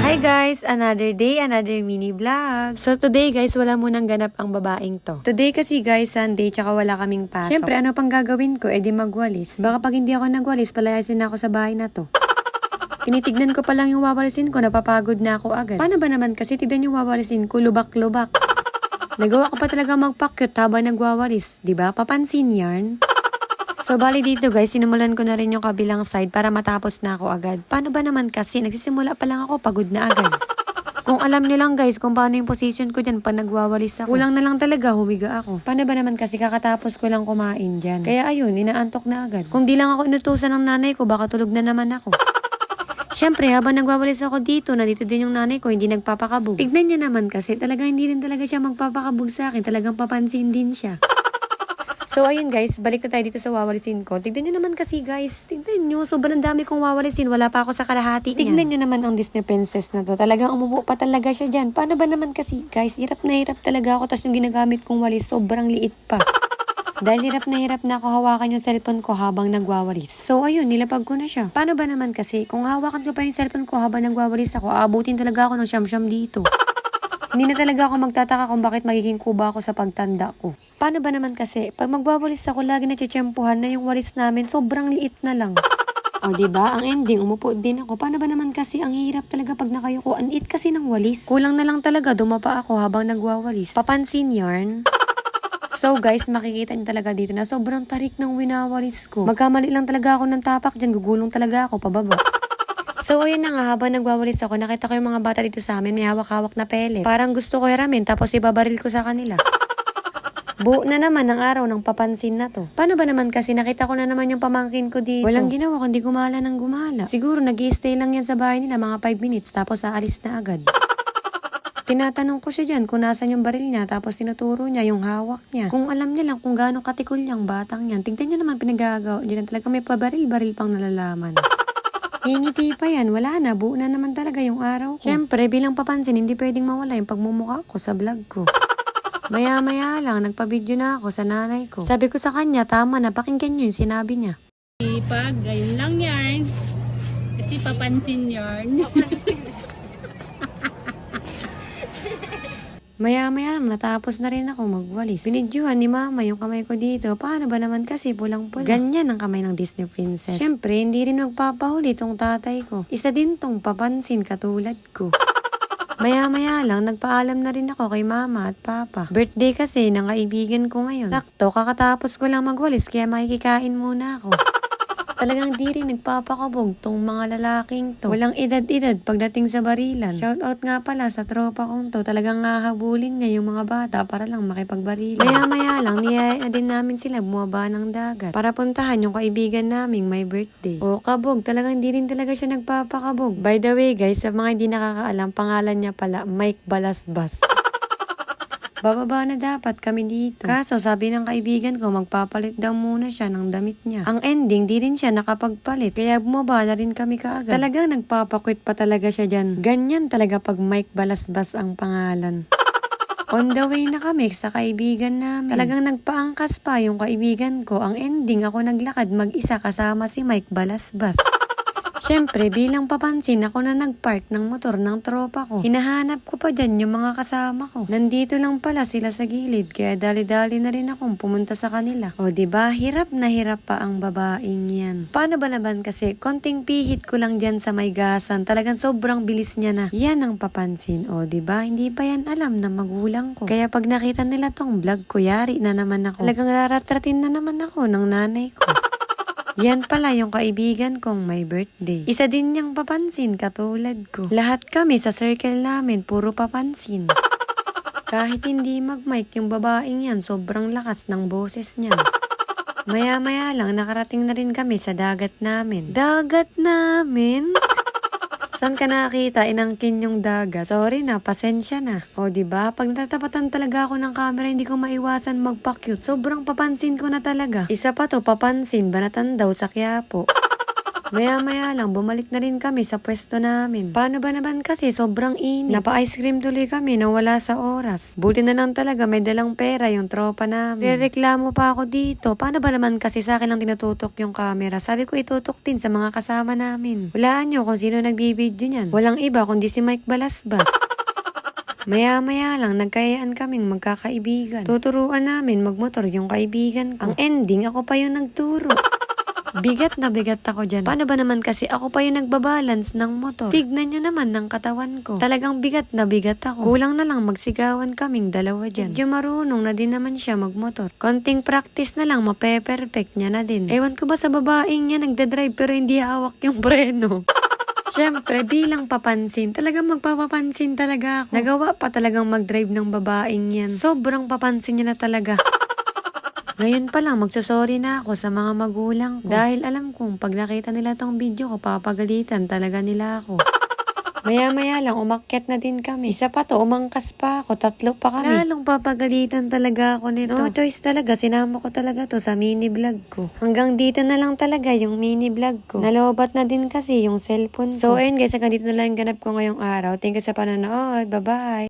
Hi guys! Another day, another mini vlog. So today guys, wala munang ganap ang babaeng to. Today kasi guys, Sunday, tsaka wala kaming pasok. Siyempre, ano pang gagawin ko? Di magwalis. Baka pag hindi ako nagwalis, palayasin na ako sa bahay na to. Tinitignan ko pa lang yung wawalisin ko, napapagod na ako agad. Paano ba naman kasi tignan yung wawalisin ko, lubak-lubak. Nagawa ko pa talaga magpakyut habang nagwawalis. Diba? Papansin yarn. So, bali dito guys, sinimulan ko na rin yung kabilang side para matapos na ako agad. Paano ba naman kasi? Nagsisimula pa lang ako, pagod na agad. Kung alam nyo lang guys kung paano yung position ko dyan pag nagwawalis ako. Kulang na lang talaga, humiga ako. Paano ba naman kasi kakatapos ko lang kumain dyan? Kaya ayun, inaantok na agad. Kung di lang ako inutusan ng nanay ko, baka tulog na naman ako. Siyempre, habang nagwawalis ako dito, nandito din yung nanay ko, hindi nagpapakabog. Tignan niya naman kasi, talagang hindi rin talaga siya magpapakabog sa akin. Talagang papansin din siya. So, ayun guys, balik na tayo dito sa wawalisin ko. Tignan nyo naman kasi guys. Tignan nyo, sobrang dami kong wawalisin. Wala pa ako sa kalahati niyan. Tignan nyo naman ang Disney princess na to. Talagang umupo pa talaga siya dyan. Paano ba naman kasi guys, hirap na hirap talaga ako. Tapos yung ginagamit kong walis, sobrang liit pa. Dahil hirap na ako hawakan yung cellphone ko habang nagwawalis. So ayun, nilapag ko na siya. Paano ba naman kasi, kung hawakan ko pa yung cellphone ko habang nagwawalis ako, aabutin talaga ako ng siyam-siyam dito. Hindi na talaga ako magtataka kung bakit magiging kuba ako sa pagtanda ko. Paano ba naman kasi, pag magwawalis ako, lagi natsyempuhan na yung walis namin, sobrang liit na lang. O diba, ang ending, umupo din ako. Paano ba naman kasi, ang hirap talaga pag nakayuko. Ang liit kasi ng walis. Kulang na lang talaga, dumapa ako habang nagwawalis. Papansin yarn. So guys, makikita niyo talaga dito na sobrang tarik ng winawalis ko. Magkamali lang talaga ako ng tapak dyan, gugulong talaga ako pababa. So ayun na nga, habang nagwawalis ako, nakita ko yung mga bata dito sa amin, may hawak-hawak na pellet. Parang gusto ko hiramin, tapos ibabaril ko sa kanila. Buo na naman ang araw ng papansin na to. Paano ba naman kasi nakita ko na naman yung pamangkin ko dito? Walang ginawa kundi gumala ng gumala. Siguro nag-i-stay lang yan sa bahay nila mga 5 minutes tapos aalis na agad. Tinatanong ko siya dyan kung nasan yung baril niya tapos tinuturo niya yung hawak niya. Kung alam niya lang kung gaano katikol yung batang yan, tignan niyo naman pinagagawa. Diyan talaga may pabaril-baril pang nalalaman. Hingiti pa yan, wala na, buo na naman talaga yung araw ko. Siyempre, bilang papansin, hindi pwedeng mawala yung pagmumukha ko sa vlog ko. Maya-maya lang, nagpa-video na ako sa nanay ko. Sabi ko sa kanya, tama na, pakinggan nyo yung sinabi niya. Pag, ayun lang yarn. Kasi papansin yarn. Maya-maya lang, natapos na rin ako magwalis. Binidyohan ni mama yung kamay ko dito. Paano ba naman kasi pulang-pula? Ganyan ang kamay ng Disney princess. Siyempre, hindi rin magpapahuli tong tatay ko. Isa din tong papansin katulad ko. Maya-maya lang, nagpaalam na rin ako kay mama at papa. Birthday kasi ng kaibigan ko ngayon. Sakto, kakatapos ko lang magwalis kaya makikikain muna ako. Talagang di rin nagpapakabog tong mga lalaking to. Walang edad-edad pagdating sa barilan. Shoutout nga pala sa tropa kong to. Talagang hahabulin niya yung mga bata para lang makipagbarilan. Maya-maya lang, niyaya din namin sila bumaba ng dagat para puntahan yung kaibigan naming may birthday. O kabog, talagang di rin talaga siya nagpapakabog. By the way guys, sa mga hindi nakakaalam, pangalan niya pala Mike Balasbas. Bababa na dapat kami dito. Kaso sabi ng kaibigan ko magpapalit daw muna siya ng damit niya. Ang ending, di rin siya nakapagpalit. Kaya bumaba na rin kami kaagad. Talagang nagpapakwit pa talaga siya dyan. Ganyan talaga pag Mike Balasbas ang pangalan. On the way na kami sa kaibigan namin. Talagang nagpaangkas pa yung kaibigan ko. Ang ending, ako naglakad mag-isa kasama si Mike Balasbas. Siyempre, bilang papansin, ako na nagpark ng motor ng tropa ko. Hinahanap ko pa dyan yung mga kasama ko. Nandito lang pala sila sa gilid, kaya dali-dali na rin akong pumunta sa kanila. O diba, hirap na hirap pa ang babaeng yan. Paano ba naman kasi, konting pihit ko lang dyan sa may gasan. Talagang sobrang bilis niya na. Yan ang papansin. O diba, hindi pa yan alam ng magulang ko. Kaya pag nakita nila tong vlog ko, yari na naman ako. Talagang raratratin na naman ako ng nanay ko. Yan pala yung kaibigan kong may birthday. Isa din niyang papansin katulad ko. Lahat kami sa circle namin puro papansin. Kahit hindi mag-mic yung babaeng yan, sobrang lakas ng boses niya. Maya-maya lang nakarating na rin kami sa dagat namin. Dagat namin? Saan ka nakakita inangkin yung dagat? Sorry na, pasensya na. O diba, pag natatapatan talaga ako ng camera, hindi ko maiwasan magpa-cute. Sobrang papansin ko na talaga. Isa pa to, papansin, banatan daw sa Quiapo. Maya-maya lang, bumalik na rin kami sa pwesto namin. Paano ba naman kasi sobrang init. Napa-ice cream tuloy kami na wala sa oras. Buti na lang talaga may dalang pera yung tropa namin. Rereklamo pa ako dito. Paano ba naman kasi sa akin lang tinututok yung camera? Sabi ko itutok din sa mga kasama namin. Walaan nyo kung sino nagbibideo niyan. Walang iba kundi si Mike Balasbas. Maya-maya lang, nagkayaan kaming magkakaibigan. Tuturuan namin magmotor yung kaibigan ko. Ang ending, ako pa yung nagturo. Bigat na bigat ako dyan. Paano ba naman kasi ako pa yung nagbabalance ng motor? Tignan nyo naman ng katawan ko. Talagang bigat na bigat ako. Kulang na lang magsigawan kaming dalawa dyan. Medyo marunong na din naman siya magmotor. Konting practice na lang, mape-perfect niya na din. Ewan ko ba sa babaeng niya nagdadrive pero hindi hawak yung preno. Siyempre, bilang papansin, talagang magpapapansin talaga ako. Nagawa pa talagang mag-drive ng babaeng yan. Sobrang papansin niya na talaga. Ngayon pa lang, magsasorry na ako sa mga magulang ko. Dahil alam kong pag nakita nila tong video ko, papagalitan talaga nila ako. Maya-maya lang, umakyat na din kami. Isa pa to, umangkas pa ako. 3 pa kami. Lalong papagalitan talaga ako nito. No choice talaga, sinama ko talaga to sa mini vlog ko. Hanggang dito na lang talaga yung mini vlog ko. Nalobat na din kasi yung cellphone ko. So ayun guys, hanggang dito na lang yung ganap ko ngayong araw. Thank you sa panonood. Bye-bye!